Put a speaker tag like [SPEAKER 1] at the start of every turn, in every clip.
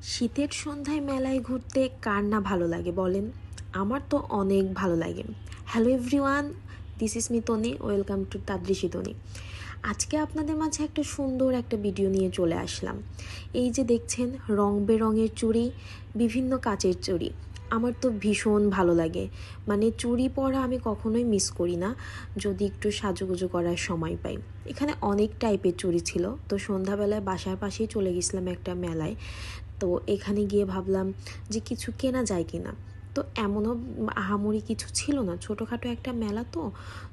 [SPEAKER 1] শীতের সন্ধ্যায় মেলায় ঘুরতে কার না ভালো লাগে বলেন? আমার তো অনেক ভালো লাগে। Hello everyone, this is me Toni, welcome to Tadrishi Toni. আজকে আপনাদের মাঝে একটা সুন্দর একটা ভিডিও নিয়ে চলে আসলাম। এই যে দেখছেন রং বেরঙের চুড়ি, বিভিন্ন কাচের চুড়ি, আমার তো ভীষণ ভালো লাগে। মানে চুড়ি পরা আমি কখনোই মিস করি না, যদি একটু সাজুগুজু করার সময় পাই। এখানে অনেক টাইপের চুড়ি ছিল, তো সন্ধ্যাবেলায় বাসার পাশেই চলে গেছিলাম একটা মেলায়। তো এখানে গিয়ে ভাবলাম যে কিছু কেনা যায় কিনা। তো এমনও আহামরি কিছু ছিল না, ছোটোখাটো একটা মেলা।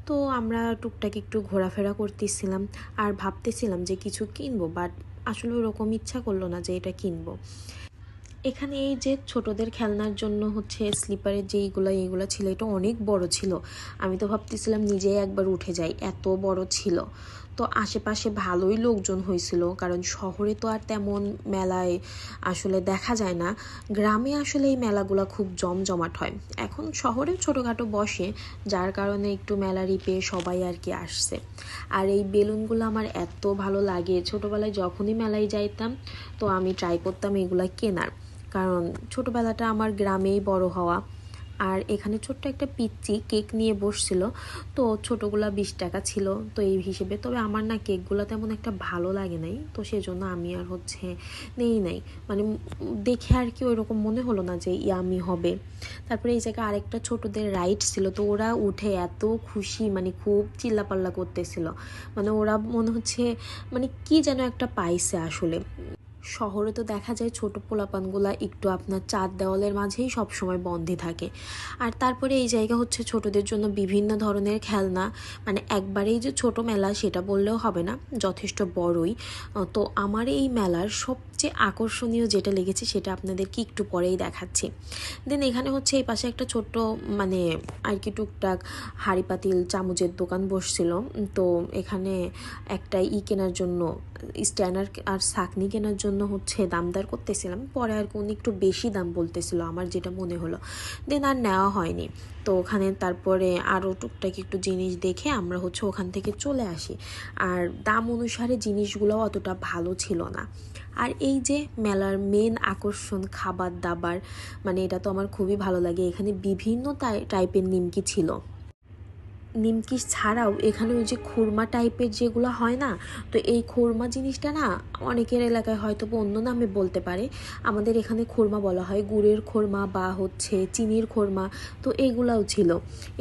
[SPEAKER 1] তো আমরা টুকটাক একটু ঘোরাফেরা করতেছিলাম আর ভাবতেছিলাম যে কিছু কিনবো, বাট আসলে ওরকম ইচ্ছা করলো না যে এটা কিনবো। এখানে এই যে ছোটদের খেলনার জন্য হচ্ছে স্লিপারের যে এইগুলো ছিল, এটা অনেক বড় ছিল। আমি তো ভাবতেছিলাম নিজেই একবার উঠে যাই, এত বড় ছিল। তো আশেপাশে ভালোই লোকজন হয়েছিল, কারণ শহরে তো আর তেমন মেলায় আসলে দেখা যায় না। গ্রামে আসলে এই মেলাগুলো খুব জমজমাট হয়। এখন শহরে ছোটোখাটো বসে, যার কারণে একটু মেলারই পেয়ে সবাই আর কি আসছে। আর এই বেলুনগুলো আমার এত ভালো লাগে, ছোটোবেলায় যখনই মেলায় যাইতাম তো আমি ট্রাই করতাম এগুলা কেনার, কারণ ছোটোবেলাটা আমার গ্রামেই বড় হওয়া। আর এখানে ছোট্ট একটা পিচ্চি কেক নিয়ে বসছিল, তো ছোটোগুলা 20 টাকা ছিল, তো এই হিসেবে। তবে আমার না কেকগুলো তেমন একটা ভালো লাগে নাই, তো সেজন্য আমি আর হচ্ছে নেই নাই। মানে দেখে আর কি ওইরকম মনে হলো না যে ইয়ামি হবে। তারপরে এই জায়গায় আরেকটা ছোটদের রাইড ছিল, তো ওরা উঠে এত খুশি, মানে খুব চিল্লাপাল্লা করতেছিল। মানে ওরা মনে হচ্ছে মানে কি যেন একটা পাইছে আসলে। শহরে তো দেখা যায় ছোট পোলাপানগুলা একটু আপনার চার দেওয়ালের মাঝেই সবসময় বন্ধে থাকে। আর তারপরে এই জায়গা হচ্ছে ছোটদের জন্য বিভিন্ন ধরনের খেলনা। মানে একবারেই যে ছোট মেলা সেটা বললেও হবে না, যথেষ্ট বড়ই। তো আমার এই মেলার সবচেয়ে আকর্ষণীয় যেটা লেগেছে সেটা আপনাদেরকে একটু পরেই দেখাচ্ছি। দেন এখানে হচ্ছে এই পাশে একটা ছোট্ট মানে আর কি টুকটাক হাঁড়ি পাতিল চামচের দোকান বসছিল। তো এখানে একটা কেনার জন্য, স্ট্যানার আর ছাঁকনি কেনার জন্য হচ্ছে দামদার করতেছিলাম। পরে আর উনি একটু বেশি দাম বলতেছিল, আমার যেটা মনে হলো। দেন আর নেওয়া হয়নি। তো ওখানে তারপরে আরও টুকটাক একটু জিনিস দেখে আমরা হচ্ছে ওখান থেকে চলে আসি। আর দাম অনুসারে জিনিসগুলো অতটা ভালো ছিল না। আর এই যে মেলার মেন আকর্ষণ খাবার দাবার, মানে এটা তো আমার খুবই ভালো লাগে। এখানে বিভিন্ন টাইপের নিমকি ছিল। নিমকি ছাড়াও এখানে ওই যে খুরমা টাইপের যেগুলো হয় না, তো এই খুরমা জিনিসটা না অনেকের এলাকায় হয়তো অন্য নামে বলতে পারে। আমাদের এখানে খুরমা বলা হয়, গুড়ের খুরমা বা হচ্ছে চিনির খুরমা। তো এইগুলাও ছিল।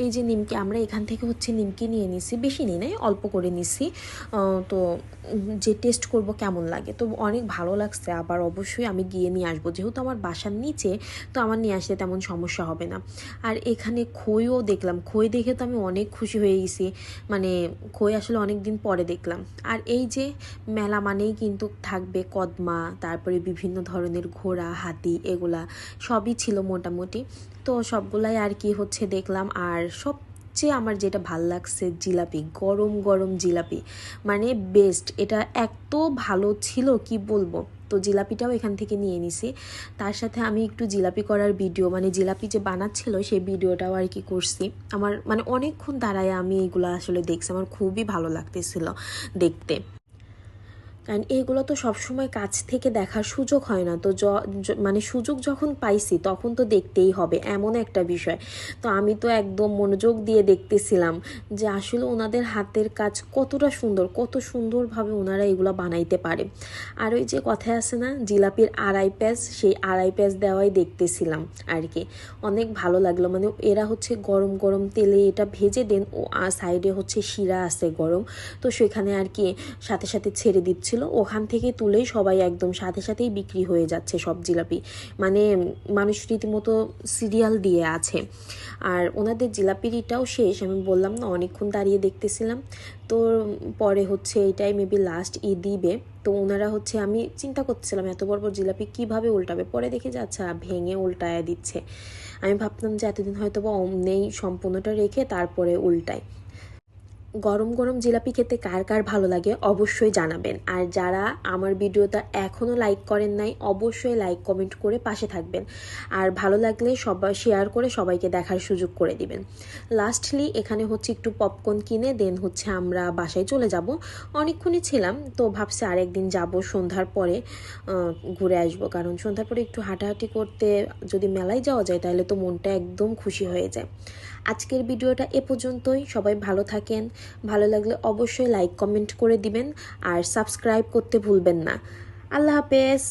[SPEAKER 1] এই যে নিমকি, আমরা এখান থেকে হচ্ছে নিমকি নিয়ে নিছি, বেশি নিই নাই, অল্প করে নিছি। তো যে টেস্ট করব কেমন লাগে, তো অনেক ভালো লাগছে। আবার অবশ্যই আমি গিয়ে নিয়ে আসবো, যেহেতু আমার বাসার নিচে, তো আমার নিয়ে আসতে তেমন সমস্যা হবে না। আর এখানে খইও দেখলাম, খই দেখে তো আমি অনেক খুশি হয়ে গেছি। মানে খই আসলে অনেক দিন পরে দেখলাম। আর এই যে মেলা মানেই কিন্তু থাকবে কদমা, তারপরে বিভিন্ন ধরনের ঘোড়া হাতি, এগুলা সবই ছিল মোটামুটি। তো সবগুলাই আর কি হচ্ছে দেখলাম। আর সবচেয়ে আমার যেটা ভাল লাগছে জিলাপি, গরম গরম জিলাপি, মানে বেস্ট। এটা এত ভালো ছিল কি বলবো। তো জিলাপিটাও এখান থেকে নিয়ে নিছি। তার সাথে আমি একটু জিলাপি করার ভিডিও, মানে জিলাপি যে বানাচ্ছিল সেই ভিডিওটাও আর কি করছি। আমার মানে অনেকক্ষণ দাঁড়ায় আমি এইগুলো আসলে দেখছি, আমার খুবই ভালো লাগতেছিল দেখতে। কারণ এইগুলো তো সবসময় কাছ থেকে দেখার সুযোগ হয় না। তো মানে সুযোগ যখন পাইছি তখন তো দেখতেই হবে, এমন একটা বিষয়। তো আমি তো একদম মনোযোগ দিয়ে দেখতেছিলাম যে আসলে ওনাদের হাতের কাজ কতটা সুন্দর, কত সুন্দরভাবে ওনারা এগুলো বানাইতে পারে। আর ওই যে কথায় আছে না, জিলাপির আড়াই প্যাঁচ, সেই আড়াই প্যাঁচ দেওয়াই দেখতেছিলাম আর কি। অনেক ভালো লাগলো। মানে এরা হচ্ছে গরম গরম তেলে এটা ভেজে দেন, ও সাইডে হচ্ছে শিরা আছে গরম, তো সেখানে আর কি সাথে সাথে ছেড়ে দিচ্ছিল। ওখান থেকে তুলেই সবাই একদম সাথে সাথেই বিক্রি হয়ে যাচ্ছে সব জিলাপি। মানে মানুষ রীতিমতো সিরিয়াল দিয়ে আছে। আর ওনাদের জিলাপির এটাও শেষ, আমি বললাম না অনেকক্ষণ দাঁড়িয়ে দেখতেছিলাম। তো পরে হচ্ছে এটাই মেবি লাস্ট দিবে। তো ওনারা হচ্ছে, আমি চিন্তা করতেছিলাম এত বড় বড় জিলাপি কীভাবে উল্টাবে, পরে দেখে যে আচ্ছা ভেঙে উল্টায় দিচ্ছে। আমি ভাবতাম যে এতদিন হয়তো বা অমনেই সম্পূর্ণটা রেখে তারপরে উল্টায়। গরম গরম জিলাপি খেতে কার কার ভালো লাগে অবশ্যই জানাবেন। আর যারা আমার ভিডিওটা এখনও লাইক করেন নাই অবশ্যই লাইক কমেন্ট করে পাশে থাকবেন। আর ভালো লাগলে সবাই শেয়ার করে সবাইকে দেখার সুযোগ করে দিবেন। লাস্টলি এখানে হচ্ছে একটু পপকর্ন কিনে দেন হচ্ছে আমরা বাসায় চলে যাব। অনেকক্ষণই ছিলাম তো ভাবছি আরেকদিন যাব সন্ধ্যার পরে ঘুরে আসবো, কারণ সন্ধ্যার পরে একটু হাঁটাহাঁটি করতে যদি মেলায় যাওয়া যায় তাহলে তো মনটা একদম খুশি হয়ে যায়। আজকের ভিডিওটা এ পর্যন্তই। সবাই ভালো থাকেন। ভালো লাগলে অবশ্যই লাইক কমেন্ট করে দিবেন আর সাবস্ক্রাইব করতে ভুলবেন না। আল্লাহ হাফেজ।